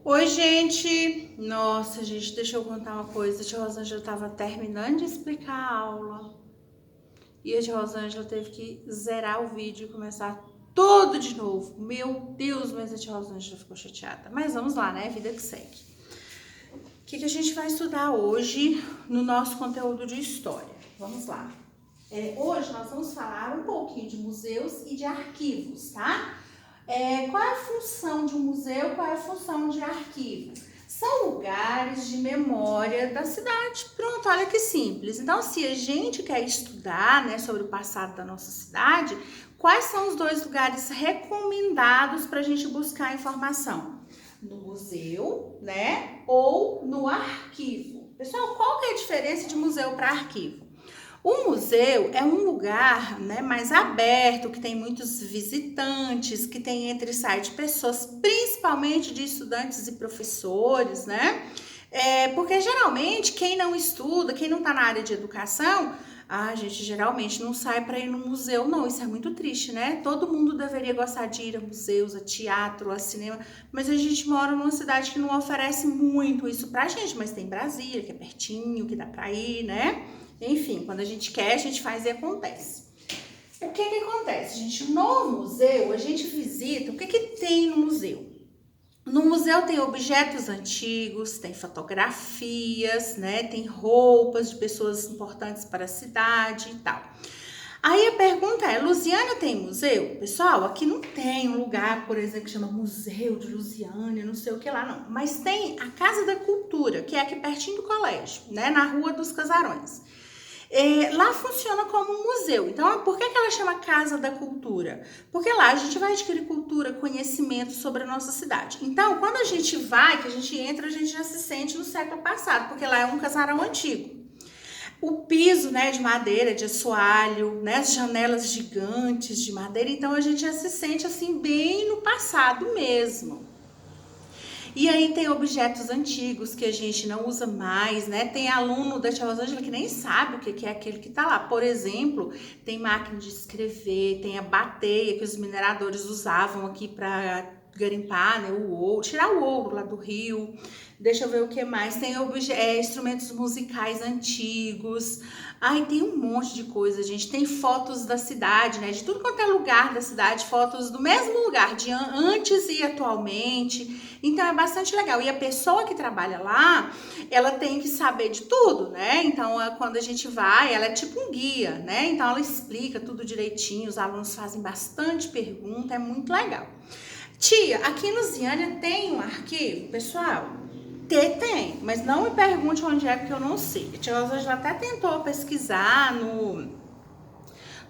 Oi, gente! Nossa, gente, deixa eu contar uma coisa. A tia Rosângela estava terminando de explicar a aula e a tia Rosângela teve que zerar o vídeo e começar tudo de novo. Meu Deus, mas a tia Rosângela ficou chateada. Mas vamos lá, né? Vida que segue. O que a gente vai estudar hoje no nosso conteúdo de história? Vamos lá. Hoje nós vamos falar um pouquinho de museus e de arquivos, tá? Qual é a função de um museu, qual é a função de arquivo? São lugares de memória da cidade. Pronto, olha que simples. Então, se a gente quer estudar, né, sobre o passado da nossa cidade, quais são os dois lugares recomendados para a gente buscar informação? No museu, né, ou no arquivo. Pessoal, qual que é a diferença de museu para arquivo? O museu é um lugar, né, mais aberto, que tem muitos visitantes, que tem entre site pessoas, principalmente de estudantes e professores, né? Porque geralmente quem não estuda, quem não está na área de educação, a gente geralmente não sai para ir no museu, não. Isso é muito triste, né? Todo mundo deveria gostar de ir a museus, a teatro, a cinema, mas a gente mora numa cidade que não oferece muito isso pra gente, mas tem Brasília, que é pertinho, que dá para ir, né? Enfim, quando a gente quer, a gente faz e acontece. O que acontece, gente? No museu, a gente visita, o que tem no museu? No museu tem objetos antigos, tem fotografias, né? Tem roupas de pessoas importantes para a cidade e tal. Aí a pergunta é, Lusiânia tem museu? Pessoal, aqui não tem um lugar, por exemplo, que chama Museu de Lusiânia, não sei o que lá, não. Mas tem a Casa da Cultura, que é aqui pertinho do colégio, né? Na Rua dos Casarões. Lá funciona como um museu. Então, por que ela chama Casa da Cultura? Porque lá a gente vai adquirir cultura, conhecimento sobre a nossa cidade. Então, quando a gente vai, que a gente entra, a gente já se sente no século passado, porque lá é um casarão antigo. O piso, né, de madeira, de assoalho, né, as janelas gigantes de madeira, então a gente já se sente assim bem no passado mesmo. E aí tem objetos antigos que a gente não usa mais, né? Tem aluno da Tia Rosângela que nem sabe o que é aquele que tá lá. Por exemplo, tem máquina de escrever, tem a bateia que os mineradores usavam aqui para garimpar, né, o ouro, tirar o ouro lá do rio. Deixa eu ver o que mais. Tem instrumentos musicais antigos. Ai, tem um monte de coisa, gente. Tem fotos da cidade, né? De tudo quanto é lugar da cidade, fotos do mesmo lugar, de antes e atualmente. Então é bastante legal. E a pessoa que trabalha lá, ela tem que saber de tudo, né? Então, quando a gente vai, ela é tipo um guia, né? Então ela explica tudo direitinho, os alunos fazem bastante pergunta, é muito legal. Tia, aqui no Lusiânia tem um arquivo, pessoal? Tem, mas não me pergunte onde é, porque eu não sei. A tia Rosângela até tentou pesquisar no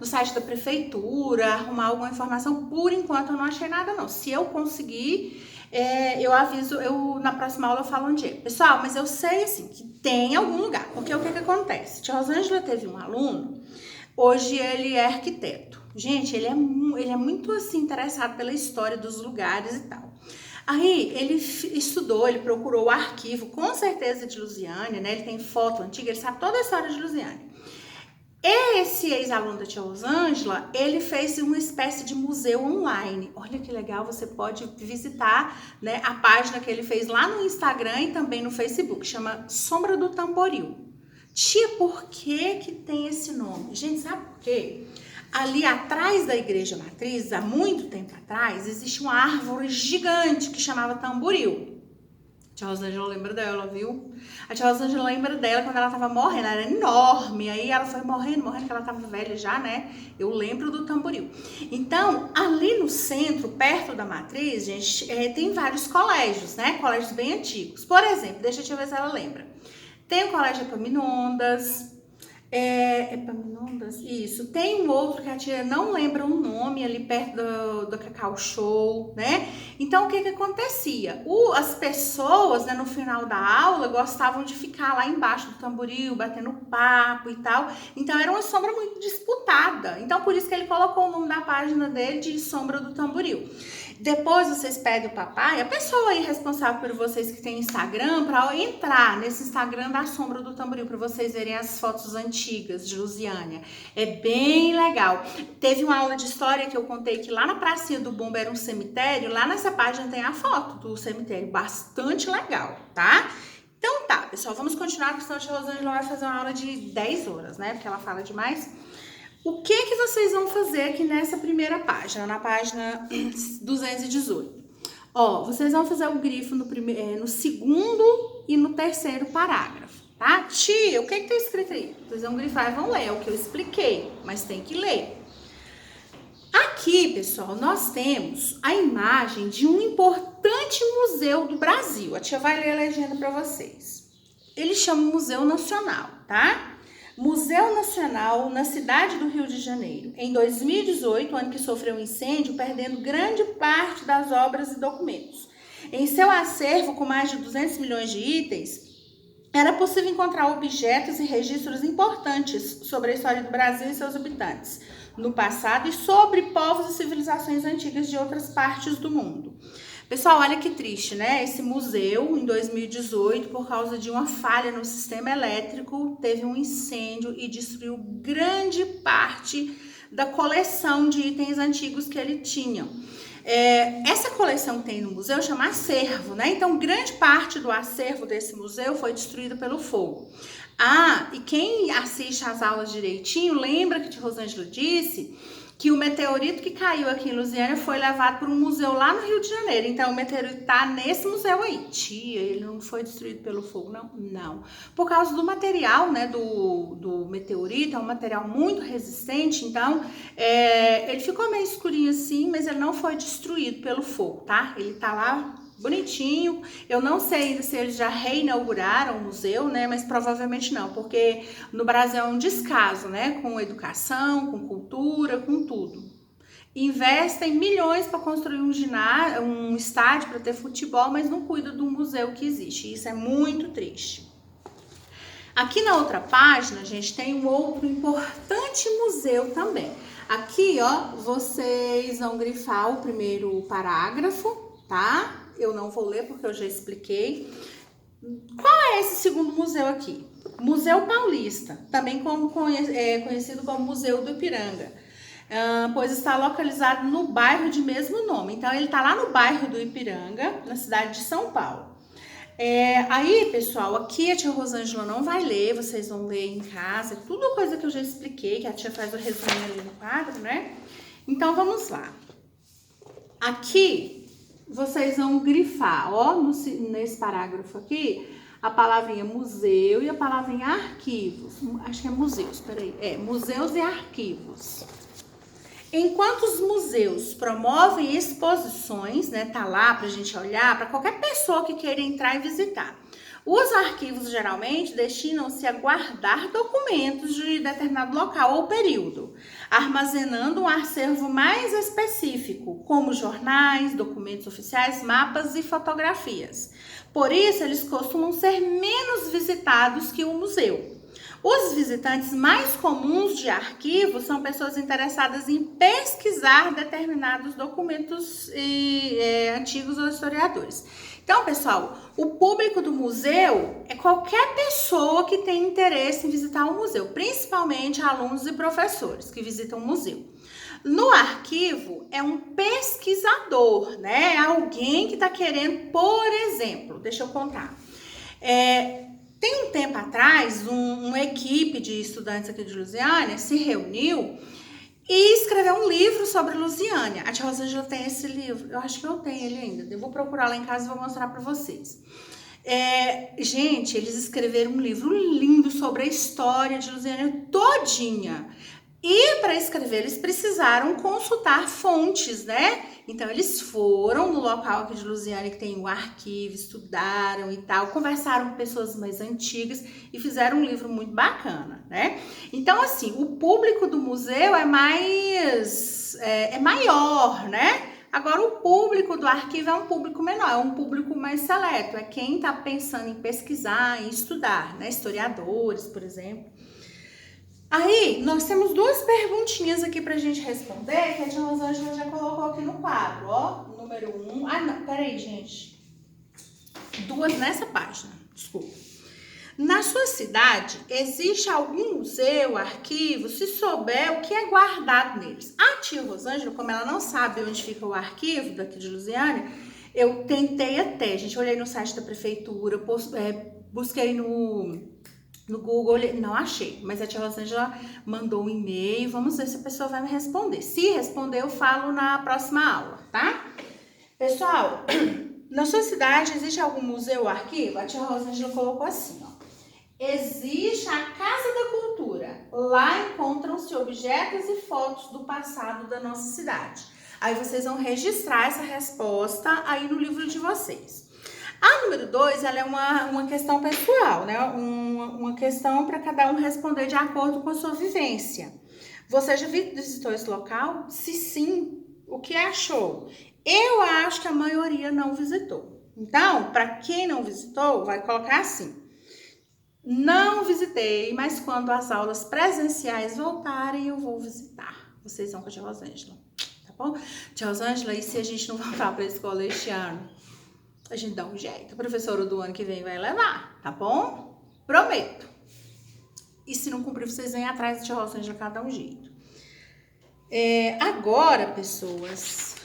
site da prefeitura, arrumar alguma informação. Por enquanto eu não achei nada, não. Se eu conseguir, eu aviso, na próxima aula eu falo onde é. Pessoal, mas eu sei, assim, que tem algum lugar. Porque o que acontece? A tia Rosângela teve um aluno, hoje ele é arquiteto. Gente, ele é muito, assim, interessado pela história dos lugares e tal. Aí ele estudou, ele procurou o arquivo, com certeza de Lusiânia, né? Ele tem foto antiga, ele sabe toda a história de Lusiânia. Esse ex-aluno da tia Rosângela, ele fez uma espécie de museu online. Olha que legal, você pode visitar, né, a página que ele fez lá no Instagram e também no Facebook, chama Sombra do Tamboril. Tia, por que tem esse nome? Gente, sabe por quê? Ali atrás da igreja matriz, há muito tempo atrás, existe uma árvore gigante que chamava Tamboril. A tia Rosângela lembra dela, viu? A tia Rosângela lembra dela quando ela tava morrendo, ela era enorme, aí ela foi morrendo, que ela tava velha já, né? Eu lembro do Tamboril. Então, ali no centro, perto da matriz, gente, tem vários colégios, né? Colégios bem antigos. Por exemplo, deixa eu ver se ela lembra. Tem o Colégio Epaminondas, Epaminondas, isso. Tem um outro que a tia não lembra o nome, ali perto do Cacau Show, né? Então, o que acontecia? As pessoas, né, no final da aula, gostavam de ficar lá embaixo do tamboril, batendo papo e tal. Então, era uma sombra muito disputada. Então, por isso que ele colocou o nome da página dele de Sombra do Tamboril. Depois vocês pedem o papai, a pessoa aí responsável por vocês que tem Instagram, para entrar nesse Instagram da Sombra do Tamboril, para vocês verem as fotos antigas de Lusiânia. É bem legal. Teve uma aula de história que eu contei que lá na pracinha do Bomba era um cemitério, lá nessa página tem a foto do cemitério, bastante legal, tá? Então tá, pessoal, vamos continuar, porque senão a tia Rosângela vai fazer uma aula de 10 horas, né? Porque ela fala demais. O que vocês vão fazer aqui nessa primeira página, na página 218? Ó, vocês vão fazer o grifo no segundo e no terceiro parágrafo, tá? Tia, o que tá escrito aí? Vocês vão grifar e vão ler, é o que eu expliquei, mas tem que ler. Aqui, pessoal, nós temos a imagem de um importante museu do Brasil. A tia vai ler a legenda para vocês. Ele chama Museu Nacional, tá? Museu Nacional na cidade do Rio de Janeiro. Em 2018, ano que sofreu um incêndio, perdendo grande parte das obras e documentos. Em seu acervo, com mais de 200 milhões de itens, era possível encontrar objetos e registros importantes sobre a história do Brasil e seus habitantes no passado e sobre povos e civilizações antigas de outras partes do mundo. Pessoal, olha que triste, né? Esse museu, em 2018, por causa de uma falha no sistema elétrico, teve um incêndio e destruiu grande parte da coleção de itens antigos que ele tinha. Essa coleção que tem no museu chama acervo, né? Então, grande parte do acervo desse museu foi destruída pelo fogo. Ah, e quem assiste às aulas direitinho, lembra que a tia Rosângela disse que o meteorito que caiu aqui em Lusiânia foi levado para um museu lá no Rio de Janeiro. Então, o meteorito está nesse museu aí. Tia, ele não foi destruído pelo fogo, não? Não. Por causa do material, né, do meteorito, é um material muito resistente, então, ele ficou meio escurinho assim, mas ele não foi destruído pelo fogo, tá? Ele tá lá bonitinho. Eu não sei ainda se eles já reinauguraram o museu, né? Mas provavelmente não, porque no Brasil é um descaso, né? Com educação, com cultura, com tudo. Investem milhões para construir um estádio para ter futebol, mas não cuida do museu que existe. Isso é muito triste. Aqui na outra página, a gente tem um outro importante museu também. Aqui, ó, vocês vão grifar o primeiro parágrafo, tá? Eu não vou ler porque eu já expliquei. Qual é esse segundo museu aqui? Museu Paulista, também conhecido como Museu do Ipiranga, pois está localizado no bairro de mesmo nome. Então, ele está lá no bairro do Ipiranga, na cidade de São Paulo. Aí, pessoal, aqui a tia Rosângela não vai ler, vocês vão ler em casa, tudo coisa que eu já expliquei, que a tia faz o resumo ali no quadro, né? Então, vamos lá. Aqui, vocês vão grifar, ó, nesse parágrafo aqui, a palavrinha museu e a palavrinha arquivos. Acho que é museus, peraí. Museus e arquivos. Enquanto os museus promovem exposições, né, tá lá pra gente olhar, para qualquer pessoa que queira entrar e visitar. Os arquivos geralmente destinam-se a guardar documentos de determinado local ou período, armazenando um acervo mais específico, como jornais, documentos oficiais, mapas e fotografias. Por isso, eles costumam ser menos visitados que o museu. Os visitantes mais comuns de arquivos são pessoas interessadas em pesquisar determinados documentos antigos ou historiadores. Então, pessoal, o público do museu é qualquer pessoa que tem interesse em visitar o museu, principalmente alunos e professores que visitam o museu. No arquivo, é um pesquisador, né? É alguém que está querendo, por exemplo, deixa eu contar. Tem um tempo atrás, uma equipe de estudantes aqui de Lusiânia se reuniu e escreveu um livro sobre Lusiânia. A tia Rosângela tem esse livro, eu acho que eu tenho ele ainda. Eu vou procurar lá em casa e vou mostrar para vocês. Gente, eles escreveram um livro lindo sobre a história de Lusiânia todinha. E para escrever, eles precisaram consultar fontes, né? Então, eles foram no local aqui de Lusiânia, que tem o arquivo, estudaram e tal, conversaram com pessoas mais antigas e fizeram um livro muito bacana, né? Então, assim, o público do museu é maior, né? Agora, o público do arquivo é um público menor, é um público mais seleto, é quem está pensando em pesquisar, em estudar, né? Historiadores, por exemplo. Aí, nós temos duas perguntinhas aqui pra gente responder, que a tia Rosângela já colocou aqui no quadro, ó, número 1. Ah, não, peraí, gente. 2 nessa página, desculpa. Na sua cidade, existe algum museu, arquivo, se souber o que é guardado neles? A tia Rosângela, como ela não sabe onde fica o arquivo daqui de Lusiânia, eu tentei até, gente, olhei no site da prefeitura, busquei no Google, não achei, mas a tia Rosângela mandou um e-mail, vamos ver se a pessoa vai me responder. Se responder, eu falo na próxima aula, tá? Pessoal, na sua cidade existe algum museu ou arquivo? A tia Rosângela colocou assim, ó. Existe a Casa da Cultura. Lá encontram-se objetos e fotos do passado da nossa cidade. Aí vocês vão registrar essa resposta aí no livro de vocês. A número 2, ela é uma questão pessoal, né? Uma questão para cada um responder de acordo com a sua vivência. Você já visitou esse local? Se sim, o que achou? Eu acho que a maioria não visitou. Então, para quem não visitou, vai colocar assim. Não visitei, mas quando as aulas presenciais voltarem, eu vou visitar. Vocês vão com a tia Rosângela, tá bom? Tia Rosângela, e se a gente não voltar para a escola este ano? A gente dá um jeito. A professora do ano que vem vai levar, tá bom? Prometo. E se não cumprir, vocês vêm atrás da tia Rosângela, cada um jeito. Agora, pessoas,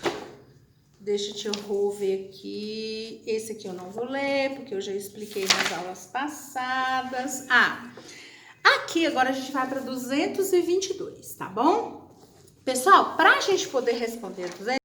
deixa eu ver aqui. Esse aqui eu não vou ler, porque eu já expliquei nas aulas passadas. Aqui agora a gente vai para 222, tá bom? Pessoal, para a gente poder responder 200,